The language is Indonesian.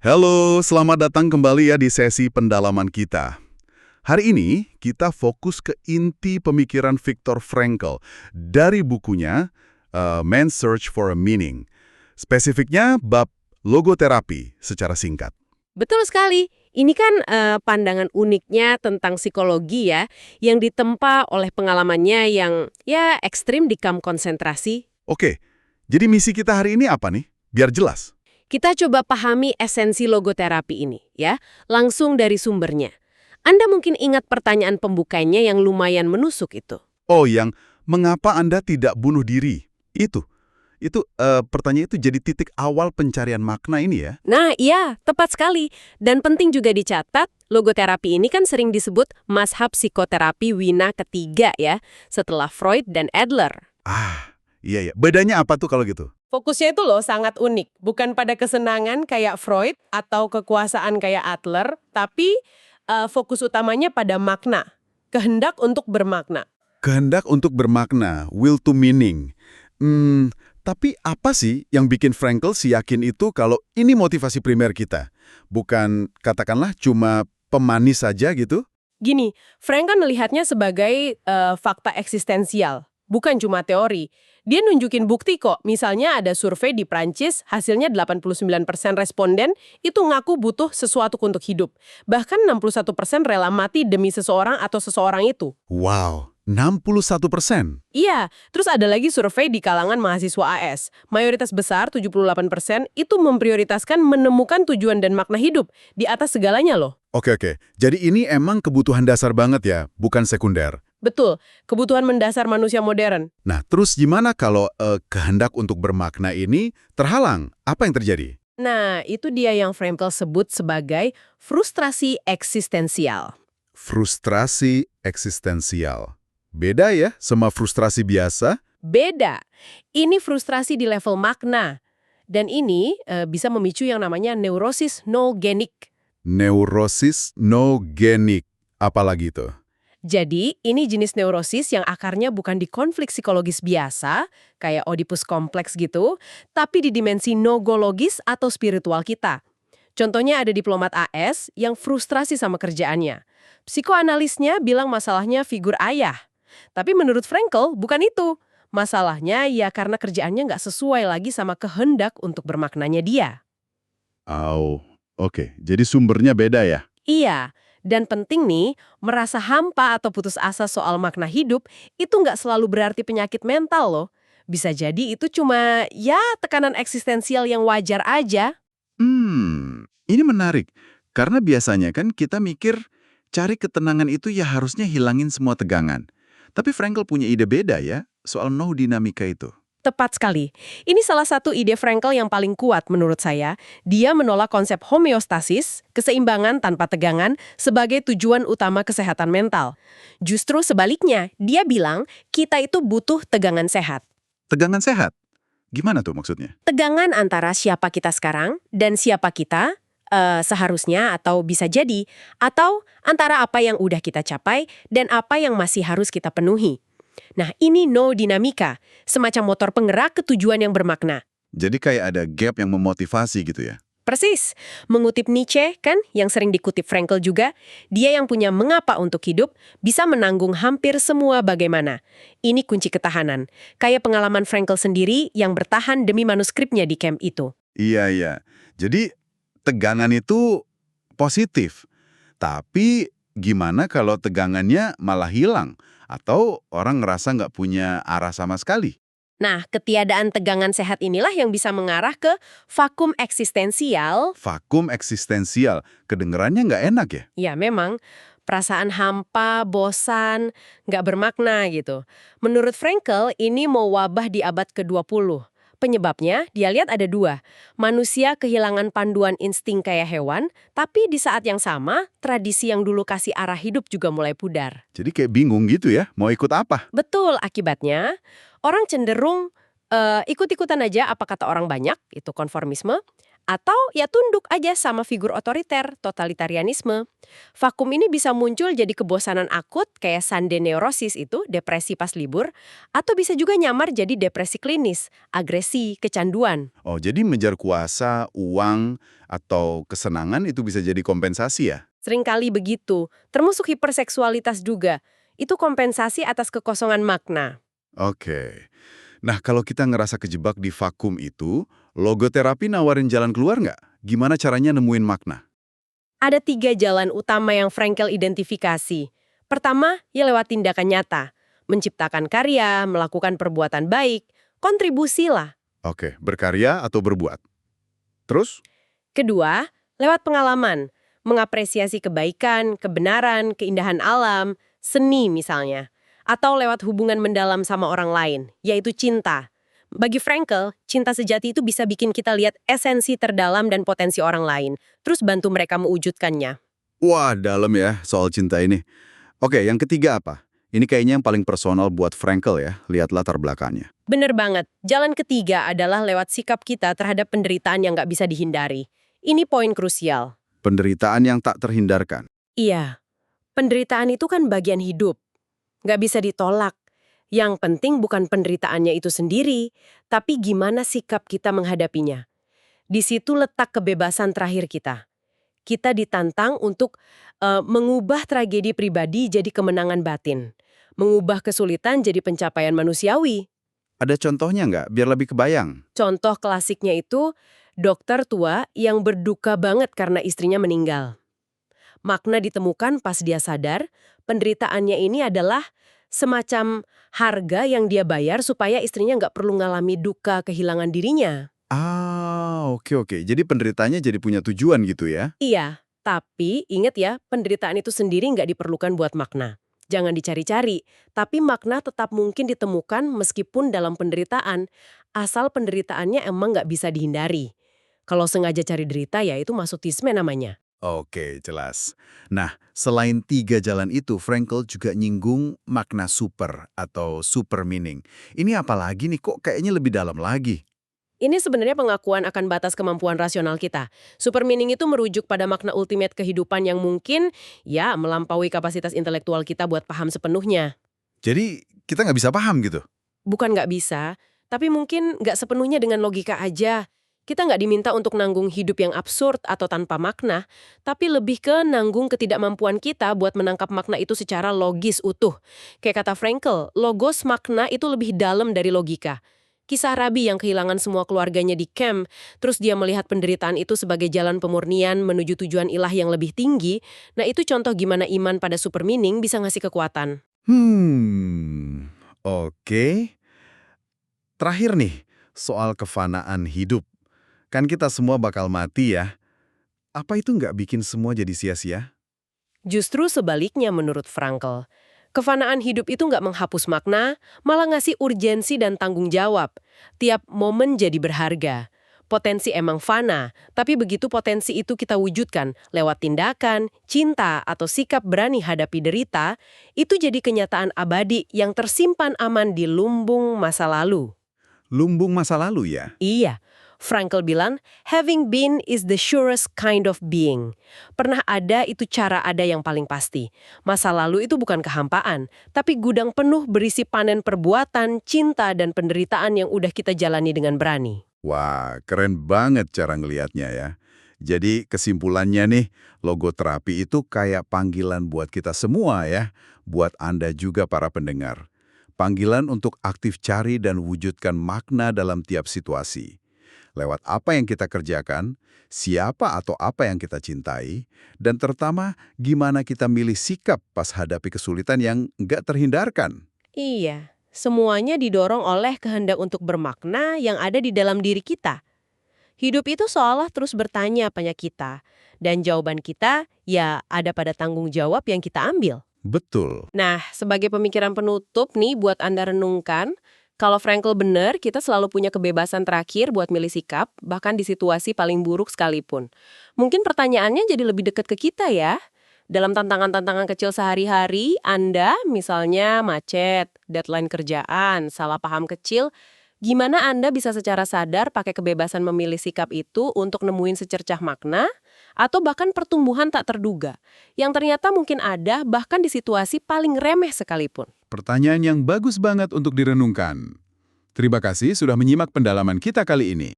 Halo, selamat datang kembali ya di sesi pendalaman kita. Hari ini kita fokus ke inti pemikiran Viktor Frankl dari bukunya Man's Search for a Meaning. Spesifiknya bab logoterapi secara singkat. Betul sekali. Ini kan pandangan uniknya tentang psikologi ya, yang ditempa oleh pengalamannya yang ya ekstrim di kamp konsentrasi. Oke, jadi misi kita hari ini apa nih? Biar jelas. Kita coba pahami esensi logoterapi ini ya, langsung dari sumbernya. Anda mungkin ingat pertanyaan pembukanya yang lumayan menusuk itu. Oh, yang mengapa Anda tidak bunuh diri? Pertanyaan itu jadi titik awal pencarian makna ini ya. Nah iya, tepat sekali. Dan penting juga dicatat, logoterapi ini kan sering disebut mazhab psikoterapi Wina ketiga ya, setelah Freud dan Adler. Iya. Bedanya apa tuh kalau gitu? Fokusnya itu loh sangat unik, bukan pada kesenangan kayak Freud atau kekuasaan kayak Adler, tapi fokus utamanya pada makna, kehendak untuk bermakna. Kehendak untuk bermakna, will to meaning. Tapi apa sih yang bikin Frankl yakin itu kalau ini motivasi primer kita? Bukan katakanlah cuma pemanis saja gitu? Gini, Frank kan melihatnya sebagai fakta eksistensial, bukan cuma teori. Dia nunjukin bukti kok, misalnya ada survei di Prancis, hasilnya 89% responden itu ngaku butuh sesuatu untuk hidup. Bahkan 61% rela mati demi seseorang atau seseorang itu. Wow, 61%. Iya, terus ada lagi survei di kalangan mahasiswa AS. Mayoritas besar, 78%, itu memprioritaskan menemukan tujuan dan makna hidup di atas segalanya loh. Oke. Jadi ini emang kebutuhan dasar banget ya, bukan sekunder. Betul, kebutuhan mendasar manusia modern. Nah, terus gimana kalau kehendak untuk bermakna ini terhalang? Apa yang terjadi? Nah, itu dia yang Frankl sebut sebagai frustrasi eksistensial. Frustrasi eksistensial. Beda ya sama frustrasi biasa? Beda. Ini frustrasi di level makna. Dan ini bisa memicu yang namanya neurosis noogenik. Neurosis noogenik. Apalagi itu? Jadi, ini jenis neurosis yang akarnya bukan di konflik psikologis biasa, kayak Oedipus kompleks gitu, tapi di dimensi nogologis atau spiritual kita. Contohnya ada diplomat AS yang frustrasi sama kerjaannya. Psikoanalisnya bilang masalahnya figur ayah. Tapi menurut Frankl, bukan itu. Masalahnya ya karena kerjaannya nggak sesuai lagi sama kehendak untuk bermaknanya dia. Oke. Jadi sumbernya beda ya? Iya. Dan penting nih, merasa hampa atau putus asa soal makna hidup itu nggak selalu berarti penyakit mental loh. Bisa jadi itu cuma ya tekanan eksistensial yang wajar aja. Ini menarik. Karena biasanya kan kita mikir cari ketenangan itu ya harusnya hilangin semua tegangan. Tapi Frankl punya ide beda ya soal no dinamika itu. Tepat sekali. Ini salah satu ide Frankl yang paling kuat menurut saya. Dia menolak konsep homeostasis, keseimbangan tanpa tegangan, sebagai tujuan utama kesehatan mental. Justru sebaliknya, dia bilang kita itu butuh tegangan sehat. Tegangan sehat? Gimana tuh maksudnya? Tegangan antara siapa kita sekarang dan siapa kita seharusnya atau bisa jadi, atau antara apa yang udah kita capai dan apa yang masih harus kita penuhi. Nah, ini no dinamika, semacam motor penggerak ke tujuan yang bermakna. Jadi kayak ada gap yang memotivasi gitu ya? Persis. Mengutip Nietzsche, kan, yang sering dikutip Frankl juga, dia yang punya mengapa untuk hidup bisa menanggung hampir semua bagaimana. Ini kunci ketahanan. Kayak pengalaman Frankl sendiri yang bertahan demi manuskripnya di camp itu. Iya. Jadi tegangan itu positif. Tapi gimana kalau tegangannya malah hilang? Atau orang ngerasa nggak punya arah sama sekali? Nah, ketiadaan tegangan sehat inilah yang bisa mengarah ke vakum eksistensial. Vakum eksistensial, kedengerannya nggak enak ya? Ya, memang. Perasaan hampa, bosan, nggak bermakna gitu. Menurut Frankl, ini mau wabah di abad ke-20. Penyebabnya, dia lihat ada dua. Manusia kehilangan panduan insting kayak hewan, tapi di saat yang sama, tradisi yang dulu kasih arah hidup juga mulai pudar. Jadi kayak bingung gitu ya, mau ikut apa? Betul, akibatnya orang cenderung ikut-ikutan aja apa kata orang banyak, itu konformisme, Atau ya tunduk aja sama figur otoriter, totalitarianisme. Vakum ini bisa muncul jadi kebosanan akut kayak Sunday neurosis itu, depresi pas libur, atau bisa juga nyamar jadi depresi klinis, agresi, kecanduan. Oh, jadi mengejar kuasa, uang, atau kesenangan itu bisa jadi kompensasi ya? Seringkali begitu, termasuk hiperseksualitas juga. Itu kompensasi atas kekosongan makna. Oke. Nah, kalau kita ngerasa kejebak di vakum itu, logoterapi nawarin jalan keluar nggak? Gimana caranya nemuin makna? Ada 3 jalan utama yang Frankel identifikasi. Pertama, ya lewat tindakan nyata. Menciptakan karya, melakukan perbuatan baik, kontribusi lah. Oke, berkarya atau berbuat. Terus? Kedua, lewat pengalaman. Mengapresiasi kebaikan, kebenaran, keindahan alam, seni misalnya. Atau lewat hubungan mendalam sama orang lain, yaitu cinta. Bagi Frankel, cinta sejati itu bisa bikin kita lihat esensi terdalam dan potensi orang lain, terus bantu mereka mewujudkannya. Wah, dalam ya soal cinta ini. Oke, yang ketiga apa? Ini kayaknya yang paling personal buat Frankel ya, lihat latar belakangnya. Bener banget, jalan ketiga adalah lewat sikap kita terhadap penderitaan yang nggak bisa dihindari. Ini poin krusial. Penderitaan yang tak terhindarkan. Iya, penderitaan itu kan bagian hidup. Nggak bisa ditolak. Yang penting bukan penderitaannya itu sendiri, tapi gimana sikap kita menghadapinya. Di situ letak kebebasan terakhir kita. Kita ditantang untuk mengubah tragedi pribadi jadi kemenangan batin. Mengubah kesulitan jadi pencapaian manusiawi. Ada contohnya nggak? Biar lebih kebayang. Contoh klasiknya itu dokter tua yang berduka banget karena istrinya meninggal. Makna ditemukan pas dia sadar, penderitaannya ini adalah semacam harga yang dia bayar supaya istrinya nggak perlu ngalami duka kehilangan dirinya. Ah, oke. Jadi penderitaannya jadi punya tujuan gitu ya? Iya, tapi ingat ya, penderitaan itu sendiri nggak diperlukan buat makna. Jangan dicari-cari, tapi makna tetap mungkin ditemukan meskipun dalam penderitaan, asal penderitaannya emang nggak bisa dihindari. Kalau sengaja cari derita ya itu masokisme namanya. Oke, jelas. Nah, selain 3 jalan itu, Frankel juga nyinggung makna super atau super meaning. Ini apalagi nih, kok kayaknya lebih dalam lagi? Ini sebenarnya pengakuan akan batas kemampuan rasional kita. Super meaning itu merujuk pada makna ultimate kehidupan yang mungkin, ya, melampaui kapasitas intelektual kita buat paham sepenuhnya. Jadi, kita nggak bisa paham gitu? Bukan nggak bisa, tapi mungkin nggak sepenuhnya dengan logika aja. Kita nggak diminta untuk nanggung hidup yang absurd atau tanpa makna, tapi lebih ke nanggung ketidakmampuan kita buat menangkap makna itu secara logis utuh. Kayak kata Frankel, logos makna itu lebih dalam dari logika. Kisah Rabi yang kehilangan semua keluarganya di camp, terus dia melihat penderitaan itu sebagai jalan pemurnian menuju tujuan ilah yang lebih tinggi, nah itu contoh gimana iman pada super meaning bisa ngasih kekuatan. Oke. Terakhir nih, soal kefanaan hidup. Kan kita semua bakal mati ya. Apa itu nggak bikin semua jadi sia-sia? Justru sebaliknya menurut Frankel. Kefanaan hidup itu nggak menghapus makna, malah ngasih urgensi dan tanggung jawab. Tiap momen jadi berharga. Potensi emang fana, tapi begitu potensi itu kita wujudkan lewat tindakan, cinta, atau sikap berani hadapi derita, itu jadi kenyataan abadi yang tersimpan aman di lumbung masa lalu. Lumbung masa lalu ya? Iya. Frankel bilang, having been is the surest kind of being. Pernah ada itu cara ada yang paling pasti. Masa lalu itu bukan kehampaan, tapi gudang penuh berisi panen perbuatan, cinta, dan penderitaan yang udah kita jalani dengan berani. Wah, keren banget cara ngelihatnya ya. Jadi kesimpulannya nih, logoterapi itu kayak panggilan buat kita semua ya. Buat Anda juga para pendengar. Panggilan untuk aktif cari dan wujudkan makna dalam tiap situasi. Lewat apa yang kita kerjakan, siapa atau apa yang kita cintai, dan terutama gimana kita milih sikap pas hadapi kesulitan yang nggak terhindarkan. Iya, semuanya didorong oleh kehendak untuk bermakna yang ada di dalam diri kita. Hidup itu seolah terus bertanya pada kita, dan jawaban kita ya ada pada tanggung jawab yang kita ambil. Betul. Nah, sebagai pemikiran penutup nih buat Anda renungkan, kalau Frankel benar, kita selalu punya kebebasan terakhir buat milih sikap, bahkan di situasi paling buruk sekalipun. Mungkin pertanyaannya jadi lebih dekat ke kita ya. Dalam tantangan-tantangan kecil sehari-hari, Anda misalnya macet, deadline kerjaan, salah paham kecil, Gimana Anda bisa secara sadar pakai kebebasan memilih sikap itu untuk nemuin secercah makna, atau bahkan pertumbuhan tak terduga, yang ternyata mungkin ada bahkan di situasi paling remeh sekalipun. Pertanyaan yang bagus banget untuk direnungkan. Terima kasih sudah menyimak pendalaman kita kali ini.